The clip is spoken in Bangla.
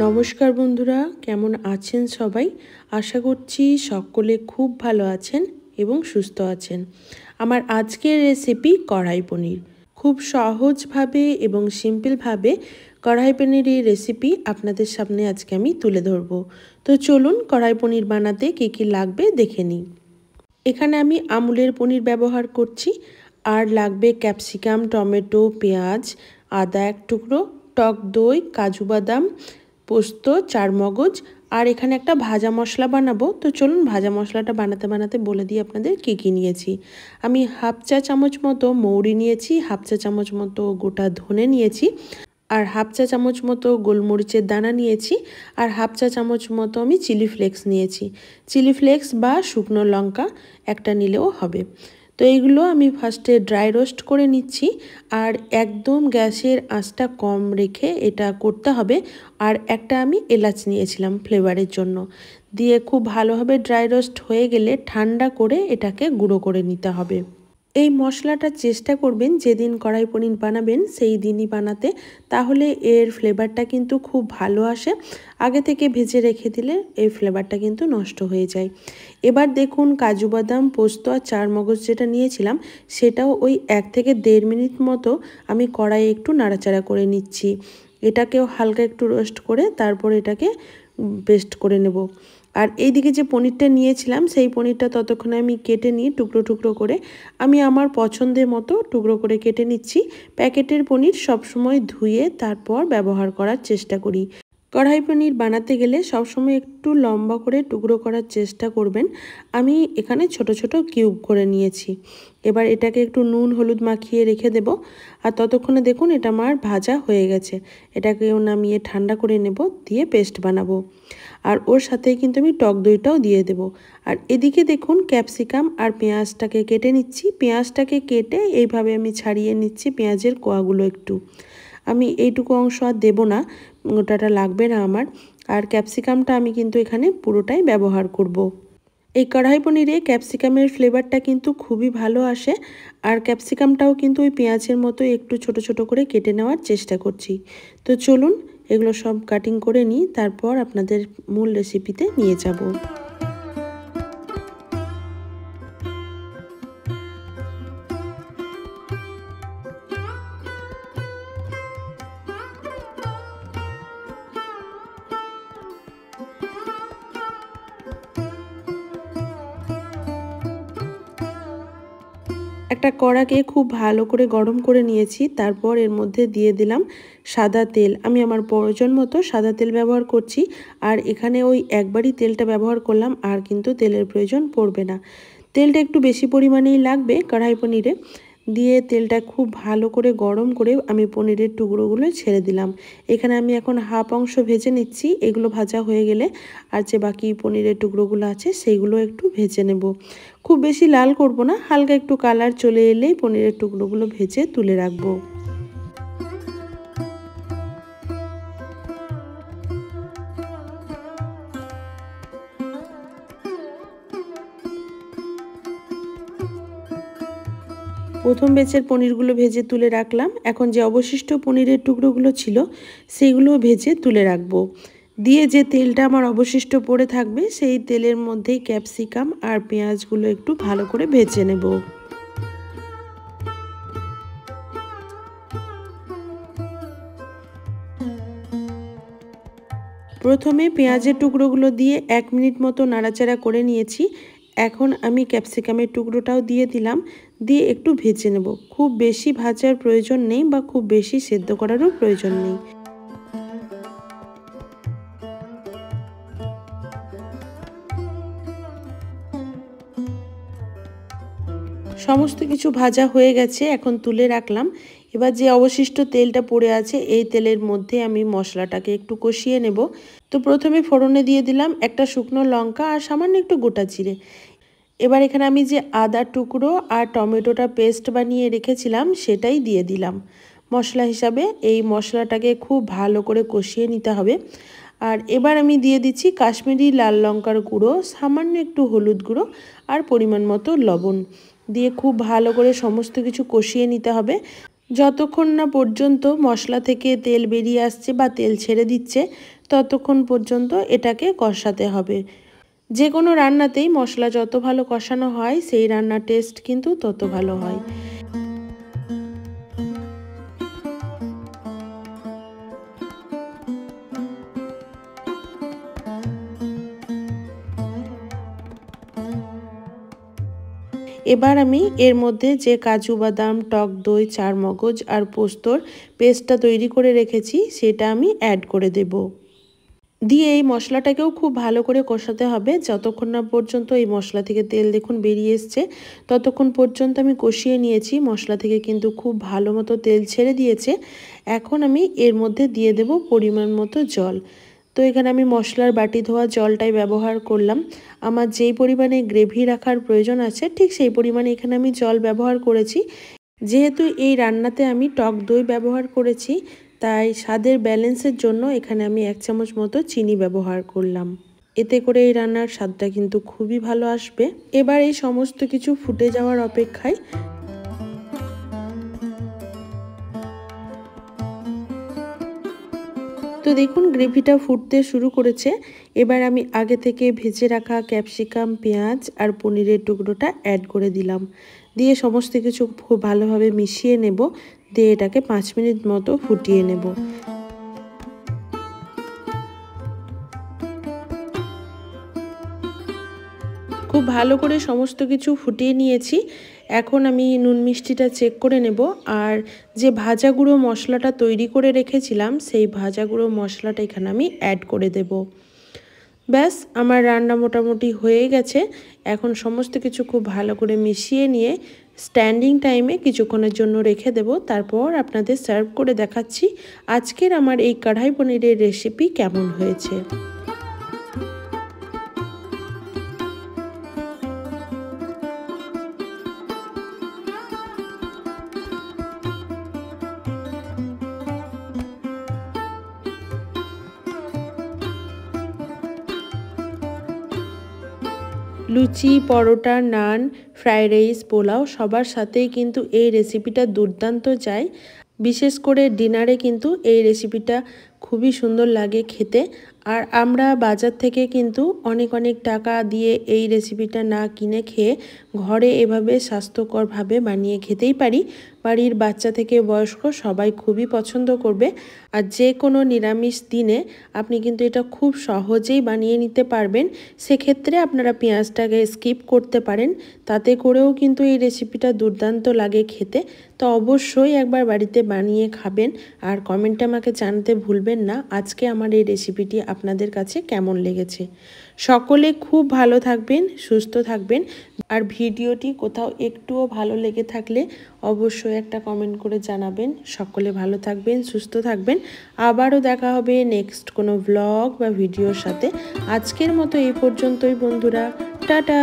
নমস্কার বন্ধুরা, কেমন আছেন সবাই? আশা করছি সকলে খুব ভালো আছেন এবং সুস্থ আছেন। আমার আজকের রেসিপি কড়াই পনির। খুব সহজভাবে এবং সিম্পলভাবে কড়াই পনিরের রেসিপি আপনাদের সামনে আজকে আমি তুলে ধরব। তো চলুন কড়াই পনির বানাতে কী কী লাগবে দেখে নিই। এখানে আমি আমুলের পনির ব্যবহার করছি, আর লাগবে ক্যাপসিকাম, টমেটো, পেঁয়াজ, আদা এক টুকরো, টক দই, কাজু বাদাম, পোস্ত, চারমগজ, আর এখানে একটা ভাজা মশলা বানাবো। তো চলুন ভাজা মশলাটা বানাতে বানাতে বলে দিই আপনাদের কী কী নিয়েছি। আমি হাফ চা চামচ মতো মৌরি নিয়েছি, হাফ চা চামচ মতো গোটা ধনে নিয়েছি, আর হাফ চা চামচ মতো গোলমরিচের দানা নিয়েছি, আর হাফ চা চামচ মতো আমি চিলি ফ্লেক্স নিয়েছি। চিলি ফ্লেক্স বা শুকনো লঙ্কা একটা নিলেও হবে। তো এইগুলো আমি ফার্স্টে ড্রাই রোস্ট করে নিচ্ছি, আর একদম গ্যাসের আঁচটা কম রেখে এটা করতে হবে। আর একটা আমি এলাচ নিয়েছিলাম ফ্লেভারের জন্য। দিয়ে খুব ভালোভাবে ড্রাই রোস্ট হয়ে গেলে ঠান্ডা করে এটাকে গুঁড়ো করে নিতে হবে। এই মশলাটা চেষ্টা করবেন যেদিন কড়াই পনির বানাবেন সেই দিনই বানাতে, তাহলে এর ফ্লেভারটা কিন্তু খুব ভালো আসে। আগে থেকে ভেজে রেখে দিলে এই ফ্লেভারটা কিন্তু নষ্ট হয়ে যায়। এবার দেখুন কাজু বাদাম, পোস্ত আর চারমগজ যেটা নিয়েছিলাম সেটাও ওই 1 থেকে 1.5 মিনিট মতো আমি কড়াইয়ে একটু নাড়াচাড়া করে নিচ্ছি। এটাকেও হালকা একটু রোস্ট করে তারপর এটাকে পেস্ট করে নেব। আর এইদিকে যে পনিরটা নিয়েছিলাম সেই পনিরটা ততক্ষণে আমি কেটে নিয়ে টুকরো টুকরো করে আমি আমার পছন্দের মতো টুকরো করে কেটে নিচ্ছি। প্যাকেটের পনির সবসময় ধুয়ে তারপর ব্যবহার করার চেষ্টা করি। কড়াই পনির বানাতে গেলে সবসময় একটু লম্বা করে টুকরো করার চেষ্টা করবেন। আমি এখানে ছোট ছোট কিউব করে নিয়েছি। এবার এটাকে একটু নুন হলুদ মাখিয়ে রেখে দেব। আর ততক্ষণে দেখুন এটা আমার ভাজা হয়ে গেছে। এটাকেও নামিয়ে ঠান্ডা করে নেব, দিয়ে পেস্ট বানাবো। আর ওর সাথে কিন্তু আমি টক দইটাও দিয়ে দেব। আর এদিকে দেখুন ক্যাপসিকাম আর পেঁয়াজটাকে কেটে নিচ্ছি। পেঁয়াজটাকে কেটে এইভাবে আমি ছাড়িয়ে নিচ্ছি পেঁয়াজের কোয়াগুলো একটু। আমি এইটুকু অংশ আর দেবো না, ওটাটা লাগবে না আমার। আর ক্যাপসিকামটা আমি কিন্তু এখানে পুরোটাই ব্যবহার করব। এই কড়াই পনিরে ক্যাপসিকামের ফ্লেভারটা কিন্তু খুবই ভালো আসে। আর ক্যাপসিকামটাও কিন্তু ওই পেঁয়াজের মতো একটু ছোট ছোট করে কেটে নেওয়ার চেষ্টা করছি। তো চলুন এগুলো সব কাটিং করে নিই, তারপর আপনাদের মূল রেসিপিতে নিয়ে যাব। একটা কড়াকে খুব ভালো করে গরম করে নিয়েছি, তারপর এর মধ্যে দিয়ে দিলাম সাদা তেল। আমি আমার প্রয়োজন মতো সাদা তেল ব্যবহার করছি। আর এখানে ওই একবারই তেলটা ব্যবহার করলাম, আর কিন্তু তেলের প্রয়োজন পড়বে না। তেলটা একটু বেশি পরিমাণেই লাগবে কড়াই পনিরে। দিয়ে তেলটা খুব ভালো করে গরম করে আমি পনিরের টুকরোগুলো ছেড়ে দিলাম। এখানে আমি এখন হাফ অংশ ভেজে নিচ্ছি। এগুলো ভাজা হয়ে গেলে আর যে বাকি পনিরের টুকরোগুলো আছে সেইগুলো একটু ভেজে নেব। খুব বেশি লাল করব না, হালকা একটু কালার চলে এলেই পনিরের টুকরোগুলো ভেজে তুলে রাখবো। প্রথম ব্যাচের পনিরগুলো ভেজে তুলে রাখলাম। এখন যে অবশিষ্ট পনিরের টুকরোগুলো ছিল সেইগুলো ভেজে তুলে রাখবো। দিয়ে যে তেলটা আমার অবশিষ্ট পড়ে থাকবে সেই তেলের মধ্যেই ক্যাপসিকাম আর পেঁয়াজগুলো একটু ভালো করে ভেজে নেব। প্রথমে পেঁয়াজের টুকরোগুলো দিয়ে 1 মিনিট মতো নাড়াচাড়া করে নিয়েছি। এখন আমি ক্যাপসিকামের টুকরোটাও দিয়ে দিলাম, দিয়ে একটু ভেজে নেব। খুব বেশি ভাজার প্রয়োজন নেই বা খুব বেশি সেদ্ধ করারও প্রয়োজন নেই। সমস্ত কিছু ভাজা হয়ে গেছে, এখন তুলে রাখলাম। এবার যে অবশিষ্ট তেলটা পড়ে আছে এই তেলের মধ্যে আমি মশলাটাকে একটু কষিয়ে নেব। তো প্রথমে ফোড়নে দিয়ে দিলাম একটা শুকনো লঙ্কা আর সামান্য একটু গোটা জিরে। এবার এখানে আমি যে আদার টুকরো আর টমেটোটা পেস্ট বানিয়ে রেখেছিলাম সেটাই দিয়ে দিলাম মশলা হিসাবে। এই মশলাটাকে খুব ভালো করে কষিয়ে নিতে হবে। আর এবার আমি দিয়ে দিচ্ছি কাশ্মীরি লাল লঙ্কার গুঁড়ো, সামান্য একটু হলুদ গুঁড়ো আর পরিমাণ মতো লবণ দিয়ে খুব ভালো করে সমস্ত কিছু কষিয়ে নিতে হবে যতক্ষণ না পর্যন্ত মশলা থেকে তেল বেরিয়ে আসছে বা তেল ছেড়ে দিচ্ছে ততক্ষণ পর্যন্ত এটাকে কষাতে হবে। যে কোনো রান্নাতেই মশলা যত ভালো কষানো হয় সেই রান্নার টেস্ট কিন্তু তত ভালো হয়। এবার আমি এর মধ্যে যে কাজু বাদাম, টক দই, চারমগজ আর পোস্তর পেস্টটা তৈরি করে রেখেছি সেটা আমি অ্যাড করে দেব। দিয়ে এই মশলাটাকেও খুব ভালো করে কষাতে হবে। যতক্ষণ না পর্যন্ত এই মশলা থেকে তেল দেখুন বেরিয়ে এসছে ততক্ষণ পর্যন্ত আমি কষিয়ে নিয়েছি। মশলা থেকে কিন্তু খুব ভালো মতো তেল ছেড়ে দিয়েছে। এখন আমি এর মধ্যে দিয়ে দেব পরিমাণ মতো জল। তো এখানে আমি মশলার বাটি ধোয়া জলটাই ব্যবহার করলাম। আমার যেই পরিমাণে গ্রেভি রাখার প্রয়োজন আছে ঠিক সেই পরিমাণে এখানে আমি জল ব্যবহার করেছি। যেহেতু এই রান্নাতে আমি টক দই ব্যবহার করেছি তাই স্বাদের ব্যালেন্সের জন্য এখানে আমি 1 চামচ মতো চিনি ব্যবহার করলাম। এতে করে এই রান্নার স্বাদটা কিন্তু খুবই ভালো আসবে। এবার এই সমস্ত কিছু ফুটে যাওয়ার অপেক্ষায় তো দেখুন গ্রেভিটা ফুটতে শুরু করেছে। এবার আমি আগে থেকে ভেজে রাখা ক্যাপসিকাম, পেঁয়াজ আর পনিরের টুকরোটা অ্যাড করে দিলাম। দিয়ে সমস্ত কিছু খুব ভালোভাবে মিশিয়ে নেব। দিয়ে এটাকে 5 মিনিট মতো ফুটিয়ে নেব। খুব ভালো করে সমস্ত কিছু ফুটিয়ে নিয়েছি। এখন আমি নুন মিষ্টিটা চেক করে নেব। আর যে ভাজা গুঁড়ো মশলাটা তৈরি করে রেখেছিলাম সেই ভাজা গুঁড়ো মশলাটা এখানে আমি অ্যাড করে দেব। ব্যাস আমার রান্না মোটামুটি হয়ে গেছে। এখন সমস্ত কিছু খুব ভালো করে মিশিয়ে নিয়ে স্ট্যান্ডিং টাইমে কিছুক্ষণের জন্য রেখে দেব। তারপর আপনাদের সার্ভ করে দেখাচ্ছি আজকের আমার এই কড়াই পনিরের রেসিপি কেমন হয়েছে। লুচি, পরোটা, নান, ফ্রাইড রাইস, পোলাও সবার সাথেই কিন্তু এই রেসিপিটা দুর্দান্ত যায়। বিশেষ করে ডিনারে কিন্তু এই রেসিপিটা খুবই সুন্দর লাগে খেতে। আর আমরা বাজার থেকে কিন্তু অনেক টাকা দিয়ে এই রেসিপিটা না কিনে খেয়ে ঘরে এভাবে স্বাস্থ্যকরভাবে বানিয়ে খেতেই পারি। বাড়ির বাচ্চা থেকে বয়স্ক সবাই খুবই পছন্দ করবে। আর যে কোনো নিরামিষ দিনে আপনি কিন্তু এটা খুব সহজেই বানিয়ে নিতে পারবেন। সেক্ষেত্রে আপনারা পেঁয়াজটাকে স্কিপ করতে পারেন, তাতে করেও কিন্তু এই রেসিপিটা দুর্দান্ত লাগে খেতে। তো অবশ্যই একবার বাড়িতে বানিয়ে খাবেন আর কমেন্টে আমাকে জানাতে ভুলবেন না আজকে আমার এই রেসিপিটি আপনাদের কাছে কেমন লেগেছে। সকলে খুব ভালো থাকবেন, সুস্থ থাকবেন। আর ভিডিওটি কোথাও একটুও ভালো লেগে থাকলে অবশ্যই একটা কমেন্ট করে জানাবেন। সকলে ভালো থাকবেন, সুস্থ থাকবেন। আবারও দেখা হবে নেক্সট কোনো ব্লগ বা ভিডিওর সাথে। আজকের মতো এই পর্যন্তই বন্ধুরা, টাটা।